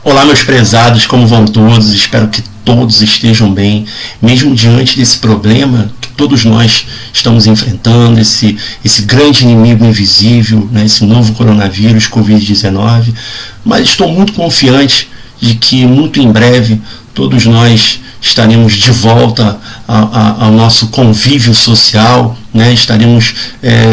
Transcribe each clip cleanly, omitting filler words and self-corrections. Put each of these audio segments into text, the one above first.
Olá, meus prezados, como vão todos? Espero que todos estejam bem, mesmo diante desse problema que todos nós estamos enfrentando, esse grande inimigo invisível, né, esse novo coronavírus, Covid-19. Mas estou muito confiante de que muito em breve todos nós estaremos de volta ao nosso convívio social, né? Estaremos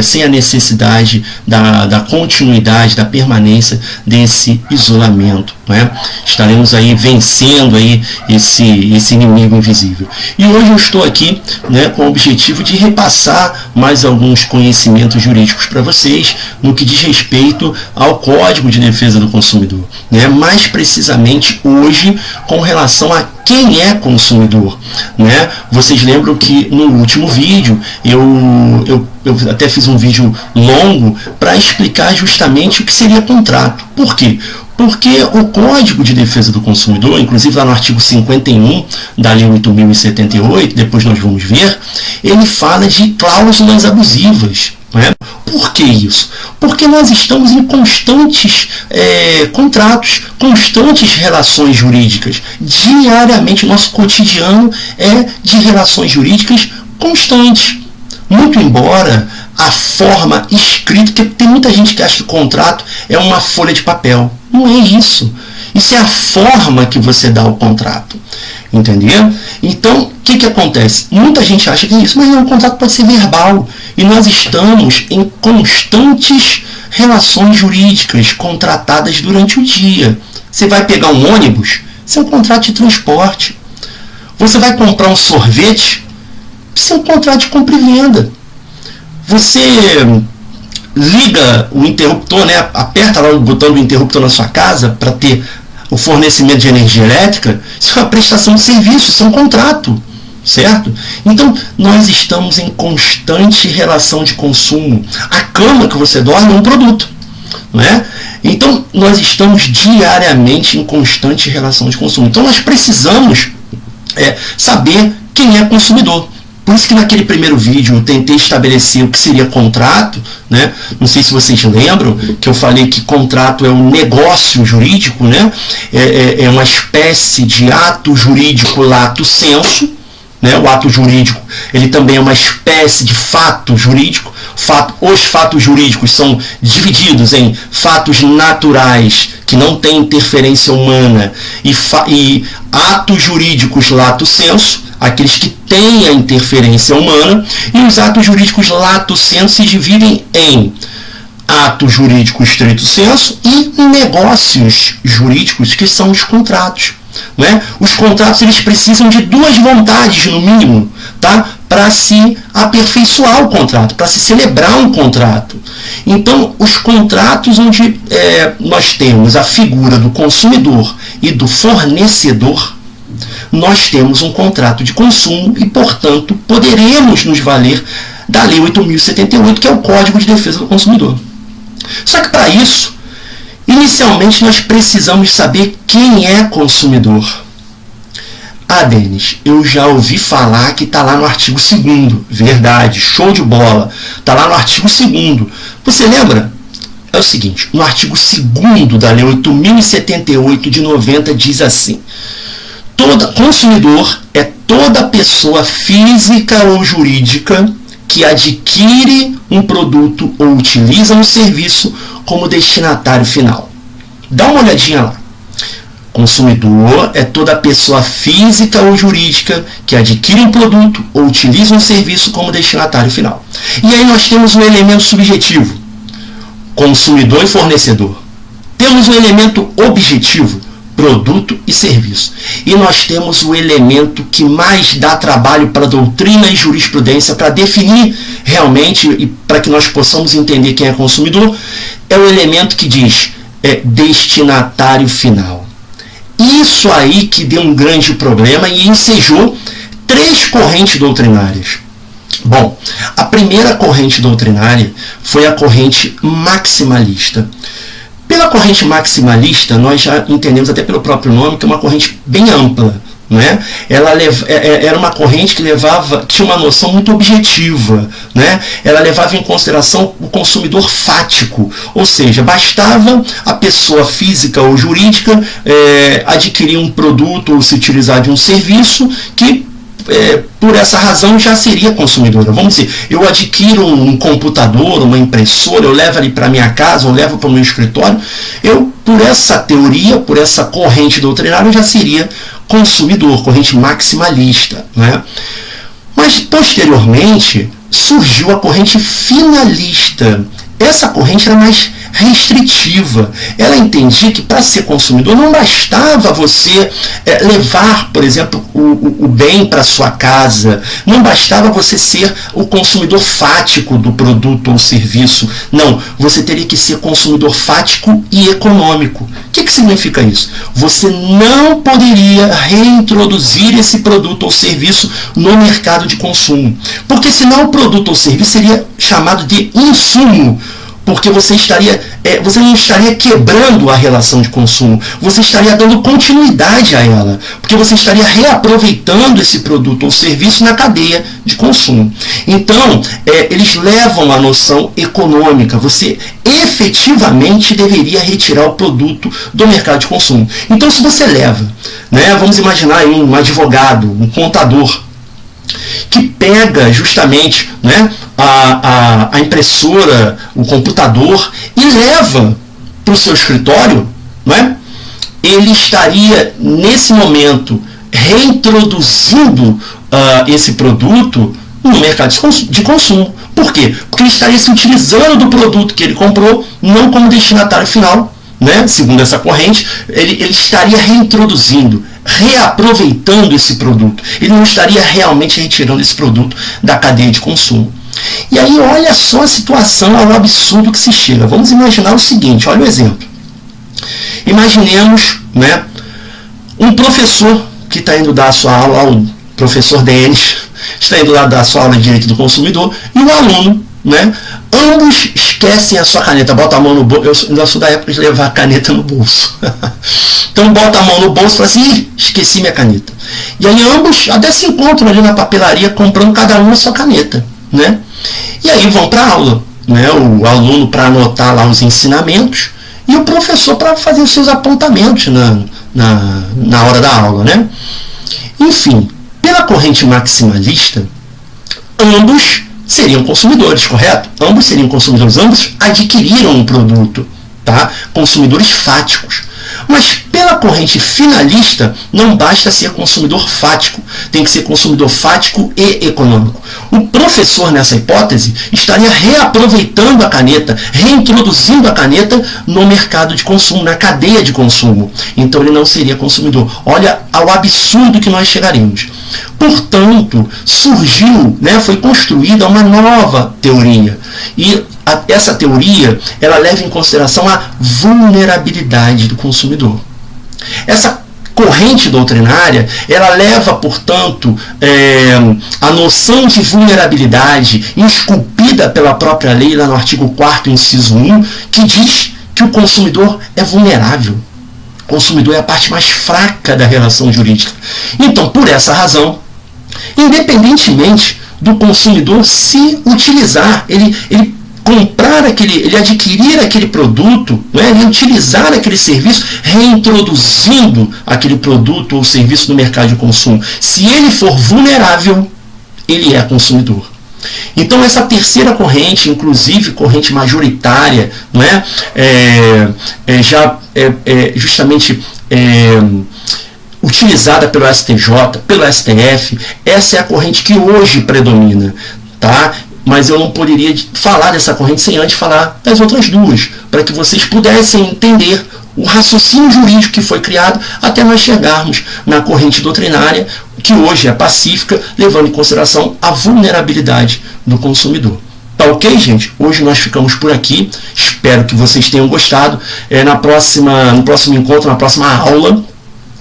sem a necessidade da continuidade, da permanência desse isolamento, né? Estaremos aí vencendo aí esse inimigo invisível. E hoje eu estou aqui, né, com o objetivo de repassar mais alguns conhecimentos jurídicos para vocês no que diz respeito ao Código de Defesa do Consumidor, né? Mais precisamente hoje com relação a quem é consumidor, né? Vocês lembram que no último vídeo eu até fiz um vídeo longo para explicar justamente o que seria contrato. Por quê? Porque o Código de Defesa do Consumidor, inclusive lá no artigo 51 da Lei 8.078, depois nós vamos ver, ele fala de cláusulas abusivas. Né? Por que isso? Porque nós estamos em constantes contratos, constantes relações jurídicas. Diariamente, nosso cotidiano é de relações jurídicas constantes. Muito embora a forma escrita, porque tem muita gente que acha que o contrato é uma folha de papel. Não é isso. Isso é a forma que você dá ao contrato. Entendeu? Então, o que acontece? Muita gente acha que é isso, mas não, o contrato pode ser verbal. E nós estamos em constantes relações jurídicas contratadas durante o dia. Você vai pegar um ônibus, isso é um contrato de transporte. Você vai comprar um sorvete, isso é um contrato de compra e venda. Você liga o interruptor, né, aperta lá o botão do interruptor na sua casa para ter o fornecimento de energia elétrica, isso é uma prestação de serviço, isso é um contrato, certo? Então, nós estamos em constante relação de consumo. A cama que você dorme é um produto, não é? Então, nós estamos diariamente em constante relação de consumo. Então, nós precisamos saber quem é consumidor. Por isso que naquele primeiro vídeo eu tentei estabelecer o que seria contrato, né? Não sei se vocês lembram que eu falei que contrato é um negócio jurídico, né? É uma espécie de ato jurídico lato sensu, né? O ato jurídico ele também é uma espécie de fato jurídico. Os fatos jurídicos são divididos em fatos naturais que não têm interferência humana e atos jurídicos lato sensu, aqueles que têm a interferência humana, e os atos jurídicos lato sensu se dividem em ato jurídico estrito sensu e negócios jurídicos, que são os contratos. Né? Os contratos eles precisam de duas vontades, no mínimo, tá? Para se aperfeiçoar o contrato, para se celebrar um contrato. Então, os contratos onde nós temos a figura do consumidor e do fornecedor, nós temos um contrato de consumo e, portanto, poderemos nos valer da Lei 8.078, que é o Código de Defesa do Consumidor. Só que, para isso, inicialmente nós precisamos saber quem é consumidor. Ah, Denis, eu já ouvi falar que está lá no artigo 2º. Verdade, show de bola. Está lá no artigo 2º. Você lembra? É o seguinte, no artigo 2º da Lei 8.078 de 90 diz assim: consumidor é toda pessoa física ou jurídica que adquire um produto ou utiliza um serviço como destinatário final. Dá uma olhadinha lá. Consumidor é toda pessoa física ou jurídica que adquire um produto ou utiliza um serviço como destinatário final. E aí nós temos um elemento subjetivo, consumidor e fornecedor. Temos um elemento objetivo, produto e serviço. E nós temos o elemento que mais dá trabalho para a doutrina e jurisprudência, para definir realmente e para que nós possamos entender quem é consumidor, é o elemento que diz destinatário final. Isso aí que deu um grande problema e ensejou 3 correntes doutrinárias. Bom, a primeira corrente doutrinária foi a corrente maximalista. Pela corrente maximalista, nós já entendemos até pelo próprio nome que é uma corrente bem ampla, né? Era uma corrente que tinha uma noção muito objetiva, né? Ela levava em consideração o consumidor fático, ou seja, bastava a pessoa física ou jurídica adquirir um produto ou se utilizar de um serviço que por essa razão já seria consumidora. Vamos dizer, eu adquiro um computador, uma impressora, eu levo ali para minha casa, eu levo para o meu escritório, por essa teoria, por essa corrente doutrinária, eu já seria consumidor, corrente maximalista, né? Mas posteriormente surgiu a corrente finalista. Essa corrente era mais restritiva. Ela entendia que para ser consumidor não bastava você levar, por exemplo, o bem para sua casa, não bastava você ser o consumidor fático do produto ou serviço. Não, você teria que ser consumidor fático e econômico. O que significa isso? Você não poderia reintroduzir esse produto ou serviço no mercado de consumo, porque senão o produto ou serviço seria chamado de insumo, porque você não estaria quebrando a relação de consumo, você estaria dando continuidade a ela, porque você estaria reaproveitando esse produto ou serviço na cadeia de consumo. Então, eles levam a noção econômica, você efetivamente deveria retirar o produto do mercado de consumo. Então, se você leva, né, vamos imaginar aí um advogado, um contador, que pega justamente, né, a impressora, o computador e leva para o seu escritório, né, ele estaria nesse momento reintroduzindo esse produto no mercado de consumo. Por quê? Porque ele estaria se utilizando do produto que ele comprou, não como destinatário final, né? Segundo essa corrente, ele estaria reintroduzindo, reaproveitando esse produto. Ele não estaria realmente retirando esse produto da cadeia de consumo. E aí olha só a situação, ao absurdo que se chega. Vamos imaginar o seguinte, olha o exemplo. Imaginemos, né, um professor que está indo dar a sua aula, o professor Denis, está indo lá dar a sua aula de direito do consumidor, e o aluno, né, ambos esquecem a sua caneta, bota a mão no bolso. Eu ainda sou da época de levar a caneta no bolso. Então bota a mão no bolso e fala assim, esqueci minha caneta. E aí ambos até se encontram ali na papelaria comprando cada um a sua caneta, né? E aí vão para a aula, né? O aluno para anotar lá os ensinamentos e o professor para fazer os seus apontamentos na hora da aula, né? Enfim, pela corrente maximalista, ambos seriam consumidores, correto? Ambos seriam consumidores, ambos adquiriram um produto, tá? Consumidores fáticos. Mas pela corrente finalista, não basta ser consumidor fático, tem que ser consumidor fático e econômico. O professor, nessa hipótese, estaria reaproveitando a caneta, reintroduzindo a caneta no mercado de consumo, na cadeia de consumo. Então ele não seria consumidor. Olha ao absurdo que nós chegaremos. Portanto, surgiu, né, foi construída uma nova teoria. E essa teoria, ela leva em consideração a vulnerabilidade do consumidor. Essa corrente doutrinária, ela leva, portanto, a noção de vulnerabilidade esculpida pela própria lei, lá no artigo 4º, inciso 1, que diz que o consumidor é vulnerável. O consumidor é a parte mais fraca da relação jurídica. Então, por essa razão, independentemente do consumidor se utilizar, ele comprar ele adquirir aquele produto, né, ele utilizar aquele serviço, reintroduzindo aquele produto ou serviço no mercado de consumo. Se ele for vulnerável, ele é consumidor. Então essa terceira corrente, inclusive corrente majoritária, né, justamente utilizada pelo STJ, pelo STF, essa é a corrente que hoje predomina, tá? Mas eu não poderia falar dessa corrente sem antes falar das outras duas, para que vocês pudessem entender o raciocínio jurídico que foi criado até nós chegarmos na corrente doutrinária, que hoje é pacífica, levando em consideração a vulnerabilidade do consumidor. Tá ok, gente? Hoje nós ficamos por aqui. Espero que vocês tenham gostado. No próximo encontro, na próxima aula,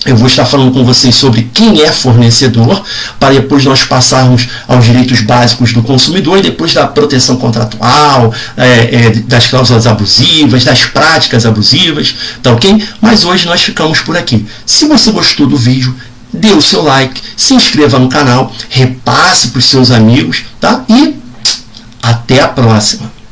eu vou estar falando com vocês sobre quem é fornecedor, para depois nós passarmos aos direitos básicos do consumidor e depois da proteção contratual, das cláusulas abusivas, das práticas abusivas, tá ok? Mas hoje nós ficamos por aqui. Se você gostou do vídeo, dê o seu like, se inscreva no canal, repasse para os seus amigos, tá? E até a próxima!